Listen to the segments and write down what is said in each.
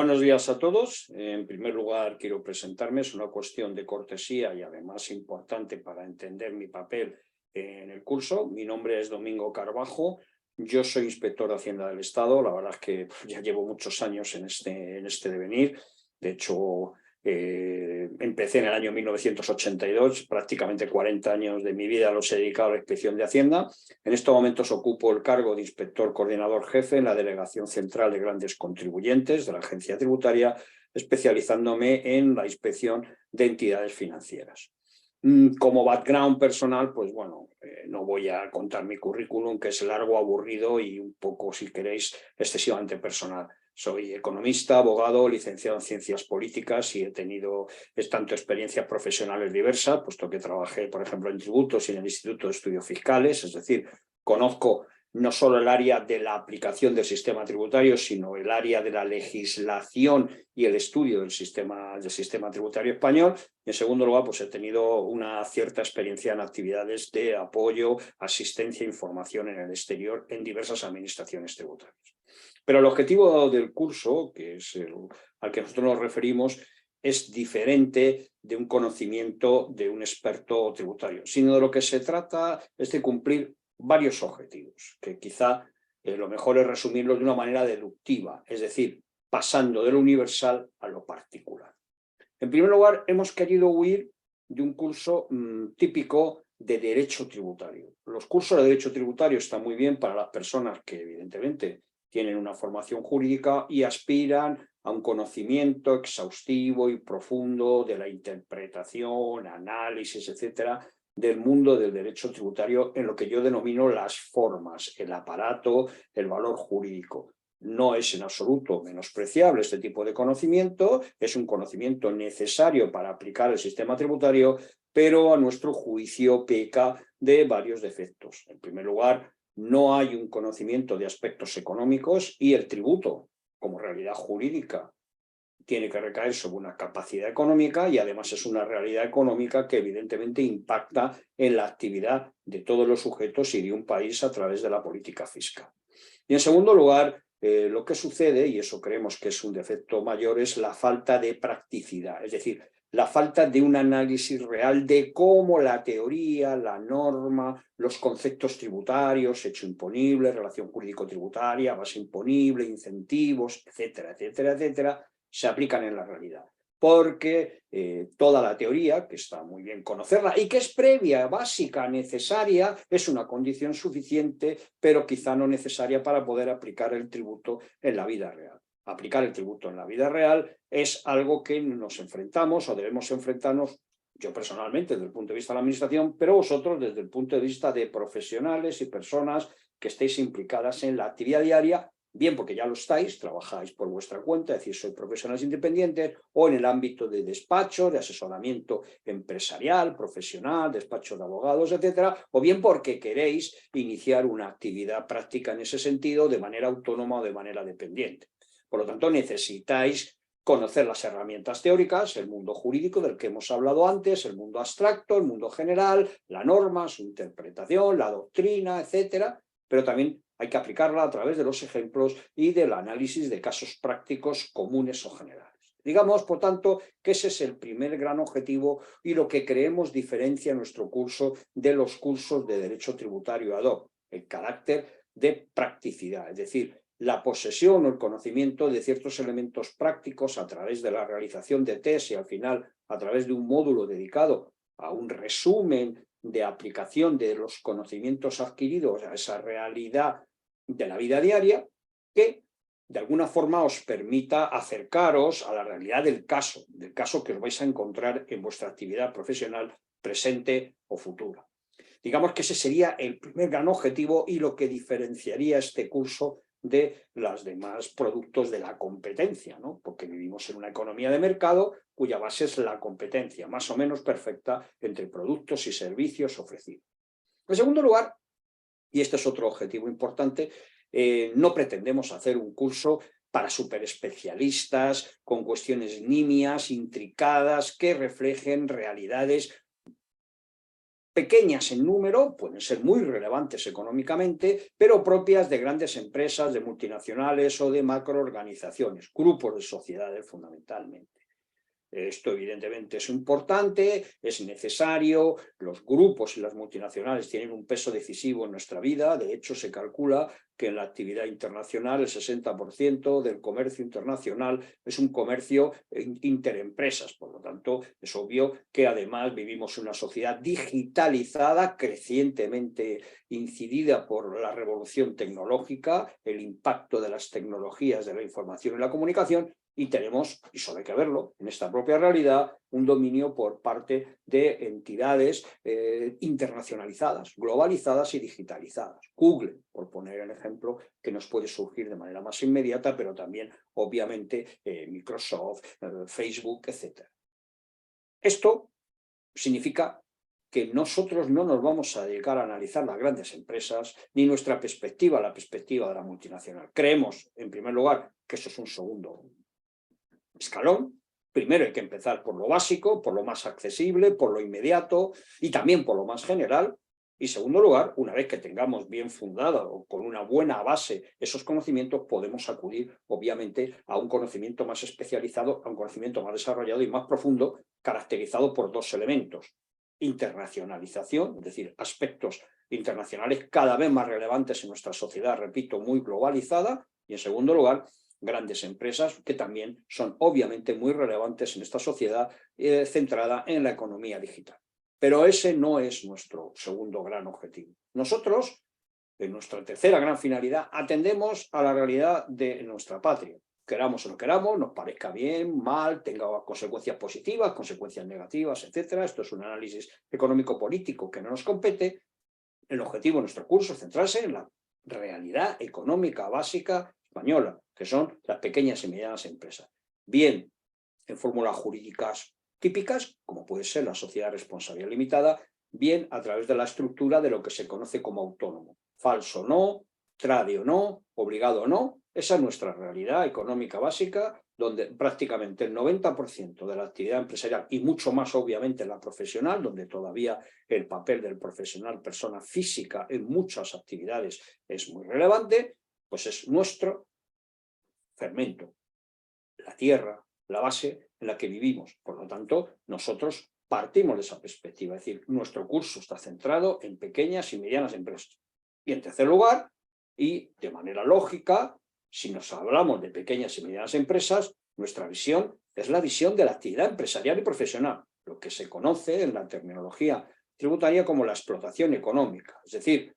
Buenos días a todos. En primer lugar, quiero presentarme. Es una cuestión de cortesía y además importante para entender mi papel en el curso. Mi nombre es Domingo Carbajo. Yo soy inspector de Hacienda del Estado. La verdad es que ya llevo muchos años en este devenir. De hecho, empecé en el año 1982. Prácticamente 40 años de mi vida los he dedicado a la inspección de Hacienda. En estos momentos ocupo el cargo de inspector coordinador jefe en la Delegación Central de Grandes Contribuyentes de la Agencia Tributaria, especializándome en la inspección de entidades financieras. Como background personal, pues bueno, no voy a contar mi currículum, que es largo, aburrido y un poco, si queréis, excesivamente personal. Soy economista, abogado, licenciado en Ciencias Políticas y he tenido tanto experiencias profesionales diversas, puesto que trabajé, por ejemplo, en tributos y en el Instituto de Estudios Fiscales, es decir, conozco no solo el área de la aplicación del sistema tributario, sino el área de la legislación y el estudio del sistema tributario español. Y en segundo lugar, pues he tenido una cierta experiencia en actividades de apoyo, asistencia e información en el exterior en diversas administraciones tributarias. Pero el objetivo del curso, que es al que nosotros nos referimos, es diferente de un conocimiento de un experto tributario, sino de lo que se trata es de cumplir varios objetivos, que quizá lo mejor es resumirlos de una manera deductiva, es decir, pasando de lo universal a lo particular. En primer lugar, hemos querido huir de un curso típico de derecho tributario. Los cursos de derecho tributario están muy bien para las personas que, evidentemente, tienen una formación jurídica y aspiran a un conocimiento exhaustivo y profundo de la interpretación, análisis, etcétera, del mundo del derecho tributario en lo que yo denomino las formas, el aparato, el valor jurídico. No es en absoluto menospreciable este tipo de conocimiento, es un conocimiento necesario para aplicar el sistema tributario, pero a nuestro juicio peca de varios defectos. En primer lugar, no hay un conocimiento de aspectos económicos y el tributo, como realidad jurídica, tiene que recaer sobre una capacidad económica y además es una realidad económica que evidentemente impacta en la actividad de todos los sujetos y de un país a través de la política fiscal. Y en segundo lugar, lo que sucede, y eso creemos que es un defecto mayor, es la falta de practicidad, es decir, la falta de un análisis real de cómo la teoría, la norma, los conceptos tributarios, hecho imponible, relación jurídico-tributaria, base imponible, incentivos, etcétera, etcétera, etcétera, se aplican en la realidad. Porque toda la teoría, que está muy bien conocerla y que es previa, básica, necesaria, es una condición suficiente, pero quizá no necesaria para poder aplicar el tributo en la vida real. Aplicar el tributo en la vida real es algo que nos enfrentamos o debemos enfrentarnos, yo personalmente desde el punto de vista de la administración, pero vosotros desde el punto de vista de profesionales y personas que estéis implicadas en la actividad diaria, bien porque ya lo estáis, trabajáis por vuestra cuenta, es decir, sois profesionales independientes, o en el ámbito de despacho, de asesoramiento empresarial, profesional, despacho de abogados, etcétera, o bien porque queréis iniciar una actividad práctica en ese sentido de manera autónoma o de manera dependiente. Por lo tanto, necesitáis conocer las herramientas teóricas, el mundo jurídico del que hemos hablado antes, el mundo abstracto, el mundo general, la norma, su interpretación, la doctrina, etcétera, pero también hay que aplicarla a través de los ejemplos y del análisis de casos prácticos comunes o generales. Digamos, por tanto, que ese es el primer gran objetivo y lo que creemos diferencia nuestro curso de los cursos de Derecho Tributario ad hoc, el carácter de practicidad, es decir, la posesión o el conocimiento de ciertos elementos prácticos a través de la realización de test y al final a través de un módulo dedicado a un resumen de aplicación de los conocimientos adquiridos a esa realidad de la vida diaria, que de alguna forma os permita acercaros a la realidad del caso que os vais a encontrar en vuestra actividad profesional presente o futura. Digamos que ese sería el primer gran objetivo y lo que diferenciaría este curso de los demás productos de la competencia, ¿no? Porque vivimos en una economía de mercado cuya base es la competencia, más o menos perfecta, entre productos y servicios ofrecidos. En segundo lugar, y este es otro objetivo importante, no pretendemos hacer un curso para superespecialistas, con cuestiones nimias, intricadas, que reflejen realidades pequeñas en número, pueden ser muy relevantes económicamente, pero propias de grandes empresas, de multinacionales o de macroorganizaciones, grupos de sociedades fundamentalmente. Esto evidentemente es importante, es necesario, los grupos y las multinacionales tienen un peso decisivo en nuestra vida, de hecho se calcula que en la actividad internacional el 60% del comercio internacional es un comercio interempresas, por lo tanto es obvio que además vivimos en una sociedad digitalizada, crecientemente incidida por la revolución tecnológica, el impacto de las tecnologías de la información y la comunicación, y tenemos, y solo hay que verlo, en esta propia realidad, un dominio por parte de entidades internacionalizadas, globalizadas y digitalizadas. Google, por poner el ejemplo que nos puede surgir de manera más inmediata, pero también, obviamente, Microsoft, Facebook, etc. Esto significa que nosotros no nos vamos a dedicar a analizar las grandes empresas, ni nuestra perspectiva, la perspectiva de la multinacional. Creemos, en primer lugar, que eso es un segundo escalón. Primero hay que empezar por lo básico, por lo más accesible, por lo inmediato y también por lo más general. Y en segundo lugar, una vez que tengamos bien fundada o con una buena base esos conocimientos, podemos acudir, obviamente, a un conocimiento más especializado, a un conocimiento más desarrollado y más profundo, caracterizado por dos elementos. Internacionalización, es decir, aspectos internacionales cada vez más relevantes en nuestra sociedad, repito, muy globalizada. Y en segundo lugar, grandes empresas que también son obviamente muy relevantes en esta sociedad centrada en la economía digital. Pero ese no es nuestro segundo gran objetivo. Nosotros, en nuestra tercera gran finalidad, atendemos a la realidad de nuestra patria. Queramos o no queramos, nos parezca bien, mal, tenga consecuencias positivas, consecuencias negativas, etc. Esto es un análisis económico-político que no nos compete. El objetivo de nuestro curso es centrarse en la realidad económica básica española, que son las pequeñas y medianas empresas. Bien en fórmulas jurídicas típicas, como puede ser la sociedad de responsabilidad limitada, bien a través de la estructura de lo que se conoce como autónomo. Falso no, trade o no, obligado o no, esa es nuestra realidad económica básica, donde prácticamente el 90% de la actividad empresarial y mucho más obviamente la profesional, donde todavía el papel del profesional persona física en muchas actividades es muy relevante, pues es nuestro fermento, la tierra, la base en la que vivimos. Por lo tanto, nosotros partimos de esa perspectiva, es decir, nuestro curso está centrado en pequeñas y medianas empresas. Y en tercer lugar, y de manera lógica, si nos hablamos de pequeñas y medianas empresas, nuestra visión es la visión de la actividad empresarial y profesional, lo que se conoce en la terminología tributaria como la explotación económica, es decir,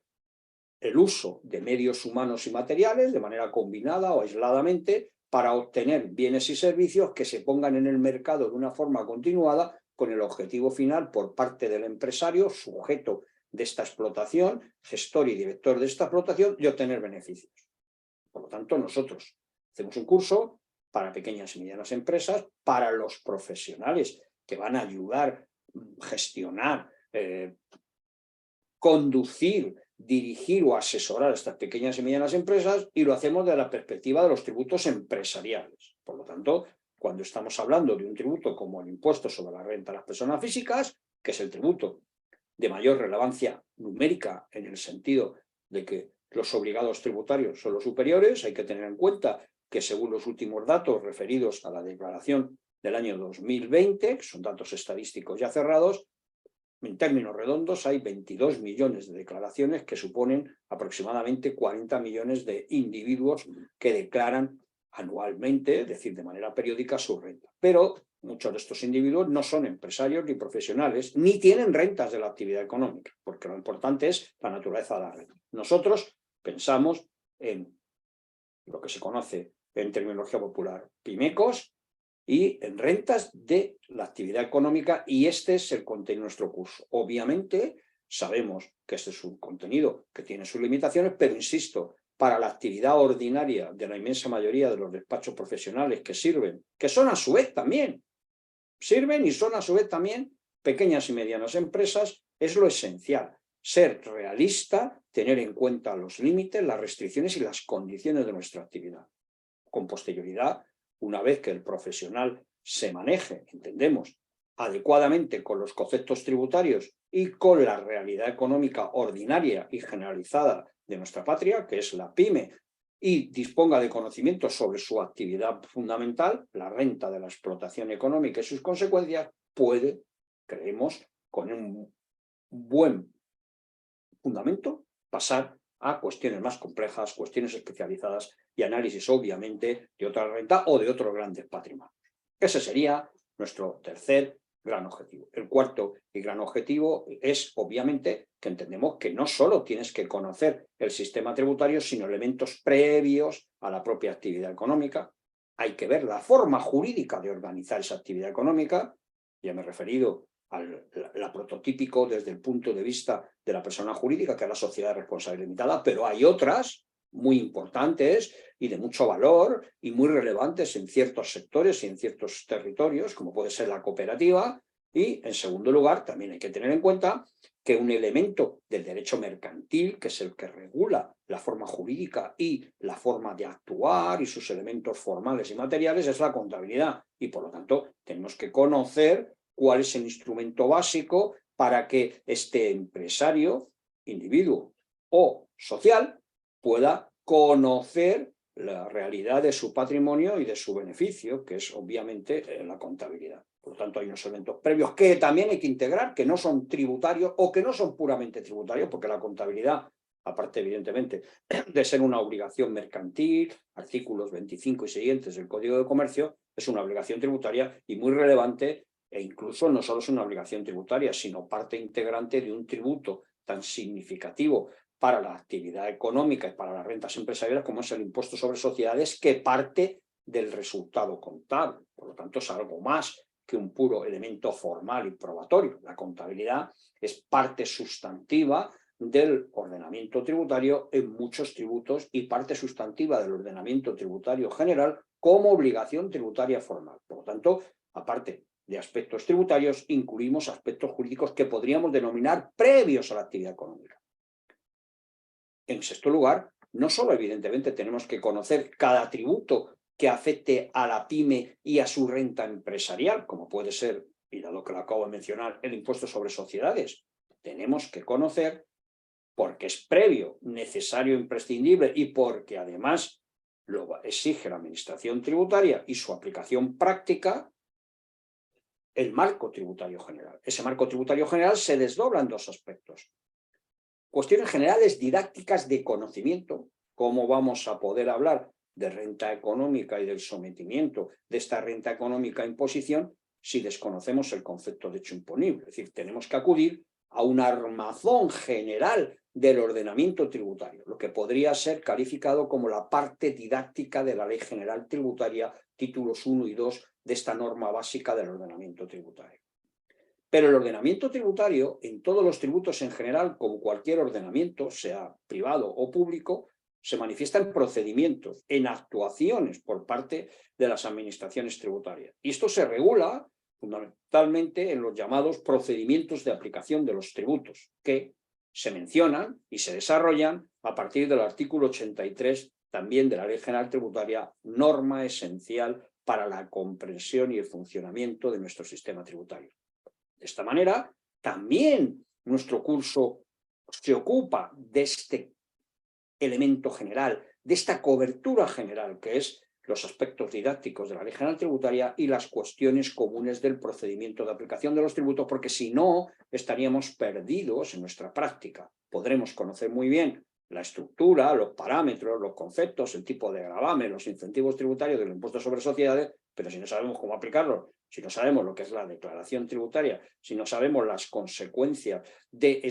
el uso de medios humanos y materiales de manera combinada o aisladamente para obtener bienes y servicios que se pongan en el mercado de una forma continuada con el objetivo final por parte del empresario, sujeto de esta explotación, gestor y director de esta explotación, de obtener beneficios. Por lo tanto, nosotros hacemos un curso para pequeñas y medianas empresas, para los profesionales que van a ayudar a gestionar, conducir, dirigir o asesorar a estas pequeñas y medianas empresas, y lo hacemos desde la perspectiva de los tributos empresariales. Por lo tanto, cuando estamos hablando de un tributo como el impuesto sobre la renta de las personas físicas, que es el tributo de mayor relevancia numérica en el sentido de que los obligados tributarios son los superiores, hay que tener en cuenta que según los últimos datos referidos a la declaración del año 2020, que son datos estadísticos ya cerrados, en términos redondos hay 22 millones de declaraciones que suponen aproximadamente 40 millones de individuos que declaran anualmente, es decir, de manera periódica, su renta. Pero muchos de estos individuos no son empresarios ni profesionales, ni tienen rentas de la actividad económica, porque lo importante es la naturaleza de la renta. Nosotros pensamos en lo que se conoce en terminología popular PYMECOS, y en rentas de la actividad económica, y este es el contenido de nuestro curso. Obviamente sabemos que este es un contenido que tiene sus limitaciones, pero insisto, para la actividad ordinaria de la inmensa mayoría de los despachos profesionales que sirven, que son a su vez también, sirven y son a su vez también pequeñas y medianas empresas, es lo esencial. Ser realista, tener en cuenta los límites, las restricciones y las condiciones de nuestra actividad. Con posterioridad, una vez que el profesional se maneje, entendemos, adecuadamente con los conceptos tributarios y con la realidad económica ordinaria y generalizada de nuestra patria, que es la pyme, y disponga de conocimientos sobre su actividad fundamental, la renta de la explotación económica y sus consecuencias, puede, creemos, con un buen fundamento, pasar a cuestiones más complejas, cuestiones especializadas y análisis, obviamente, de otra renta o de otros grandes patrimonios. Ese sería nuestro tercer gran objetivo. El cuarto y gran objetivo es, obviamente, que entendemos que no solo tienes que conocer el sistema tributario, sino elementos previos a la propia actividad económica. Hay que ver la forma jurídica de organizar esa actividad económica. Ya me he referido la prototípico desde el punto de vista de la persona jurídica, que es la sociedad de responsabilidad limitada, pero hay otras muy importantes y de mucho valor y muy relevantes en ciertos sectores y en ciertos territorios, como puede ser la cooperativa. Y, en segundo lugar, también hay que tener en cuenta que un elemento del derecho mercantil, que es el que regula la forma jurídica y la forma de actuar y sus elementos formales y materiales, es la contabilidad. Y, por lo tanto, tenemos que conocer cuál es el instrumento básico para que este empresario, individuo o social, pueda conocer la realidad de su patrimonio y de su beneficio, que es obviamente la contabilidad. Por lo tanto, hay unos elementos previos que también hay que integrar, que no son tributarios o que no son puramente tributarios, porque la contabilidad, aparte evidentemente de ser una obligación mercantil, artículos 25 y siguientes del Código de Comercio, es una obligación tributaria y muy relevante, e incluso no solo es una obligación tributaria, sino parte integrante de un tributo tan significativo para la actividad económica y para las rentas empresariales como es el impuesto sobre sociedades, que parte del resultado contable. Por lo tanto, es algo más que un puro elemento formal y probatorio. La contabilidad es parte sustantiva del ordenamiento tributario en muchos tributos y parte sustantiva del ordenamiento tributario general como obligación tributaria formal. Por lo tanto, aparte de aspectos tributarios, incluimos aspectos jurídicos que podríamos denominar previos a la actividad económica. En sexto lugar, no solo evidentemente tenemos que conocer cada tributo que afecte a la pyme y a su renta empresarial, como puede ser, y dado que lo acabo de mencionar, el impuesto sobre sociedades, tenemos que conocer, porque es previo, necesario, imprescindible y porque además lo exige la administración tributaria y su aplicación práctica, el marco tributario general. Ese marco tributario general se desdobla en dos aspectos. Cuestiones generales didácticas de conocimiento, cómo vamos a poder hablar de renta económica y del sometimiento de esta renta económica a imposición si desconocemos el concepto de hecho imponible. Es decir, tenemos que acudir a un armazón general del ordenamiento tributario, lo que podría ser calificado como la parte didáctica de la Ley General Tributaria, títulos 1 y 2 de esta norma básica del ordenamiento tributario. Pero el ordenamiento tributario, en todos los tributos en general, como cualquier ordenamiento, sea privado o público, se manifiesta en procedimientos, en actuaciones por parte de las administraciones tributarias. Y esto se regula fundamentalmente en los llamados procedimientos de aplicación de los tributos, que se mencionan y se desarrollan a partir del artículo 83 también de la Ley General Tributaria, norma esencial para la comprensión y el funcionamiento de nuestro sistema tributario. De esta manera, también nuestro curso se ocupa de este elemento general, de esta cobertura general, que es los aspectos didácticos de la Ley General Tributaria y las cuestiones comunes del procedimiento de aplicación de los tributos, porque si no, estaríamos perdidos en nuestra práctica. Podremos conocer muy bien la estructura, los parámetros, los conceptos, el tipo de gravamen, los incentivos tributarios del impuesto sobre sociedades, pero si no sabemos cómo aplicarlos, si no sabemos lo que es la declaración tributaria, si no sabemos las consecuencias de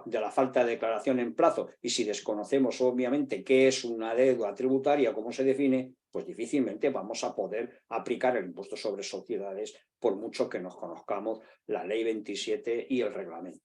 la falta de declaración en plazo y si desconocemos obviamente qué es una deuda tributaria, cómo se define, pues difícilmente vamos a poder aplicar el impuesto sobre sociedades por mucho que nos conozcamos la Ley 27 y el reglamento.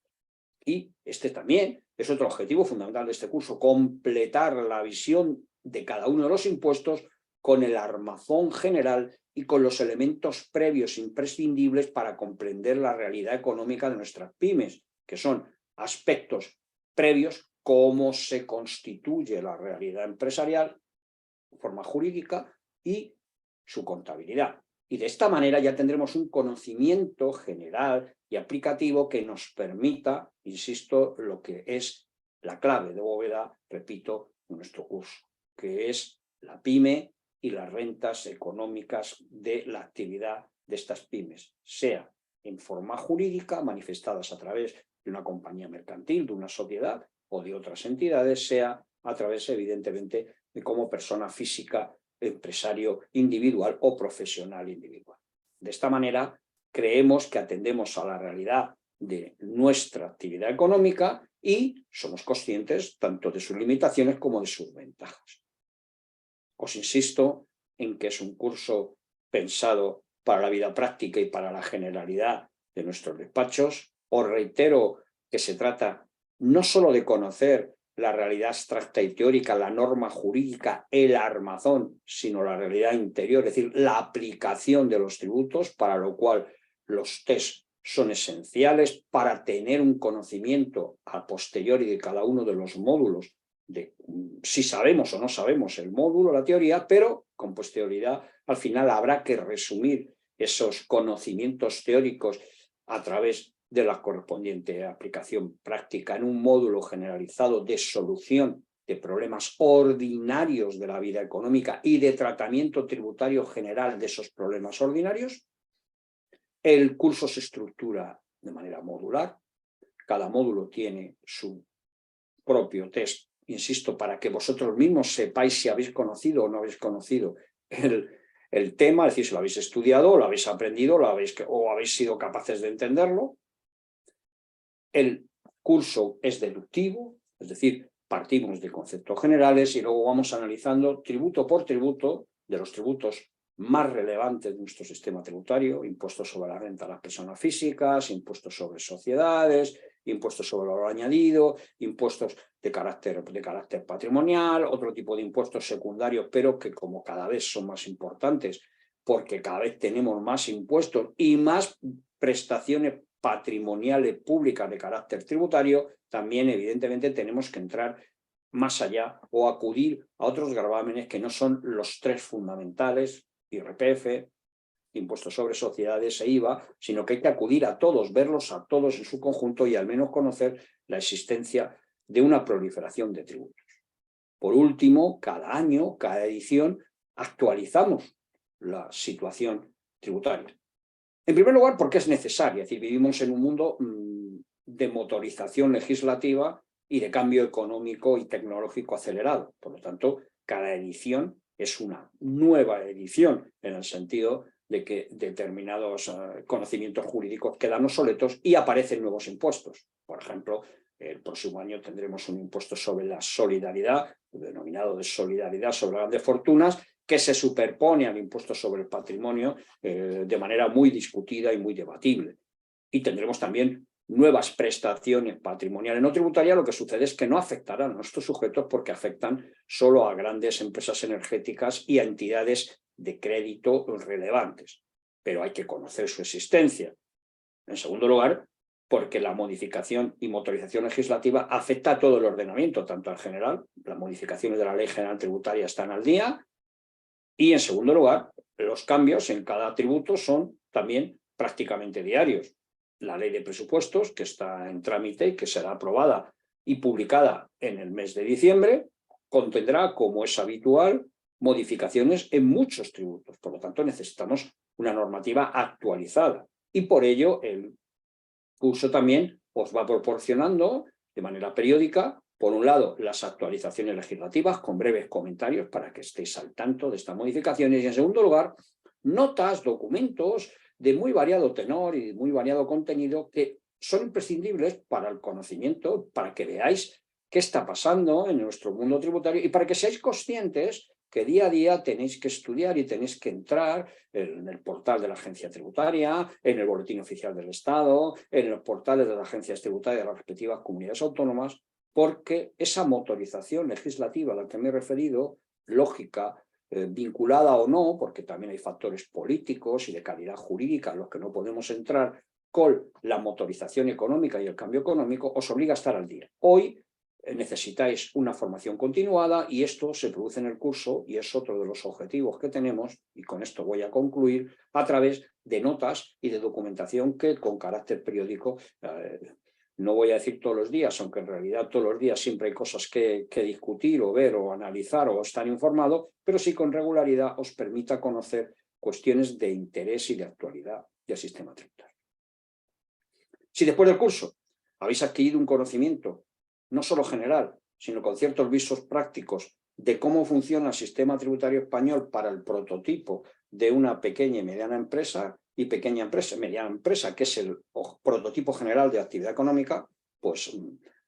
Y este también es otro objetivo fundamental de este curso, completar la visión de cada uno de los impuestos con el armazón general y con los elementos previos imprescindibles para comprender la realidad económica de nuestras pymes, que son aspectos previos, cómo se constituye la realidad empresarial, forma jurídica y su contabilidad. Y de esta manera ya tendremos un conocimiento general y aplicativo que nos permita, insisto, lo que es la clave de bóveda, repito, en nuestro curso, que es la pyme y las rentas económicas de la actividad de estas pymes, sea en forma jurídica, manifestadas a través de una compañía mercantil, de una sociedad o de otras entidades, sea a través, evidentemente, de como persona física, empresario individual o profesional individual. De esta manera, creemos que atendemos a la realidad de nuestra actividad económica y somos conscientes tanto de sus limitaciones como de sus ventajas. Os insisto en que es un curso pensado para la vida práctica y para la generalidad de nuestros despachos. Os reitero que se trata no solo de conocer la realidad abstracta y teórica, la norma jurídica, el armazón, sino la realidad interior, es decir, la aplicación de los tributos, para lo cual los test son esenciales para tener un conocimiento a posteriori de cada uno de los módulos, de si sabemos o no sabemos el módulo, la teoría, pero con posterioridad al final habrá que resumir esos conocimientos teóricos a través de la correspondiente aplicación práctica en un módulo generalizado de solución de problemas ordinarios de la vida económica y de tratamiento tributario general de esos problemas ordinarios. El curso se estructura de manera modular. Cada módulo tiene su propio test, insisto, para que vosotros mismos sepáis si habéis conocido o no habéis conocido el tema, es decir, si lo habéis estudiado, lo habéis aprendido, o habéis sido capaces de entenderlo. El curso es deductivo, es decir, partimos de conceptos generales y luego vamos analizando tributo por tributo de los tributos más relevantes de nuestro sistema tributario: impuestos sobre la renta a las personas físicas, impuestos sobre sociedades, impuestos sobre el valor añadido, impuestos de carácter patrimonial, otro tipo de impuestos secundarios, pero que como cada vez son más importantes, porque cada vez tenemos más impuestos y más prestaciones patrimoniales públicas de carácter tributario, también evidentemente tenemos que entrar más allá o acudir a otros gravámenes que no son los tres fundamentales: IRPF, impuestos sobre sociedades e IVA, sino que hay que acudir a todos, verlos a todos en su conjunto y al menos conocer la existencia de una proliferación de tributos. Por último, cada año, cada edición, actualizamos la situación tributaria. En primer lugar, porque es necesaria, es decir, vivimos en un mundo de motorización legislativa y de cambio económico y tecnológico acelerado. Por lo tanto, cada edición es una nueva edición, en el sentido de que determinados conocimientos jurídicos quedan obsoletos y aparecen nuevos impuestos. Por ejemplo, el próximo año tendremos un impuesto sobre la solidaridad, denominado de solidaridad sobre grandes fortunas, que se superpone al impuesto sobre el patrimonio de manera muy discutida y muy debatible. Y tendremos también nuevas prestaciones patrimoniales no tributarias. Lo que sucede es que no afectarán a nuestros sujetos porque afectan solo a grandes empresas energéticas y a entidades de crédito relevantes. Pero hay que conocer su existencia. En segundo lugar, porque la modificación y motorización legislativa afecta a todo el ordenamiento, tanto al general, las modificaciones de la Ley General Tributaria están al día, y en segundo lugar, los cambios en cada tributo son también prácticamente diarios. La ley de presupuestos, que está en trámite y que será aprobada y publicada en el mes de diciembre, contendrá, como es habitual, modificaciones en muchos tributos. Por lo tanto, necesitamos una normativa actualizada. Y por ello, el curso también os va proporcionando de manera periódica, por un lado, las actualizaciones legislativas con breves comentarios para que estéis al tanto de estas modificaciones, y en segundo lugar, notas, documentos de muy variado tenor y de muy variado contenido que son imprescindibles para el conocimiento, para que veáis qué está pasando en nuestro mundo tributario y para que seáis conscientes que día a día tenéis que estudiar y tenéis que entrar en el portal de la agencia tributaria, en el boletín oficial del Estado, en los portales de las agencias tributarias de las respectivas comunidades autónomas, porque esa motorización legislativa a la que me he referido, lógica, vinculada o no, porque también hay factores políticos y de calidad jurídica en los que no podemos entrar, con la motorización económica y el cambio económico, os obliga a estar al día. Hoy necesitáis una formación continuada y esto se produce en el curso y es otro de los objetivos que tenemos, y con esto voy a concluir, a través de notas y de documentación que con carácter periódico, no voy a decir todos los días, aunque en realidad todos los días siempre hay cosas que discutir o ver o analizar o estar informado, pero sí con regularidad os permita conocer cuestiones de interés y de actualidad del sistema tributario. Si después del curso habéis adquirido un conocimiento no solo general, sino con ciertos visos prácticos de cómo funciona el sistema tributario español para el prototipo de una pequeña y mediana empresa y mediana empresa, que es el prototipo general de actividad económica, pues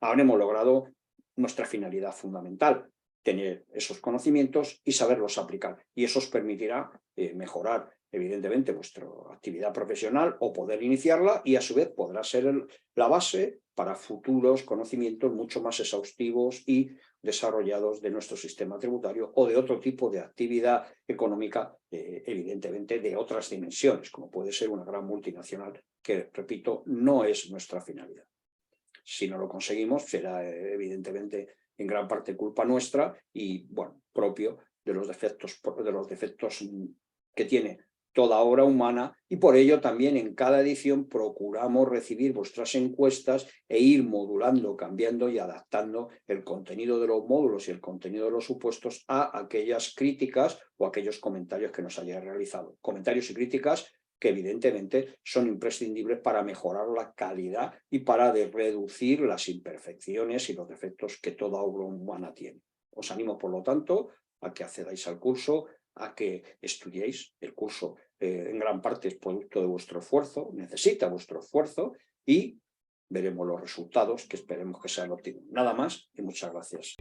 habremos logrado nuestra finalidad fundamental, tener esos conocimientos y saberlos aplicar. Y eso os permitirá mejorar, evidentemente, vuestra actividad profesional o poder iniciarla y, a su vez, podrá ser la base para futuros conocimientos mucho más exhaustivos y desarrollados de nuestro sistema tributario o de otro tipo de actividad económica, evidentemente de otras dimensiones, como puede ser una gran multinacional, que, repito, no es nuestra finalidad. Si no lo conseguimos, será evidentemente en gran parte culpa nuestra y, bueno, propio de los defectos que tiene toda obra humana, y por ello también en cada edición procuramos recibir vuestras encuestas e ir modulando, cambiando y adaptando el contenido de los módulos y el contenido de los supuestos a aquellas críticas o aquellos comentarios que nos hayáis realizado. Comentarios y críticas que evidentemente son imprescindibles para mejorar la calidad y para reducir las imperfecciones y los defectos que toda obra humana tiene. Os animo, por lo tanto, a que accedáis al curso, a que estudiéis. El curso en gran parte es producto de vuestro esfuerzo, necesita vuestro esfuerzo y veremos los resultados que esperemos que sean óptimos. Nada más y muchas gracias.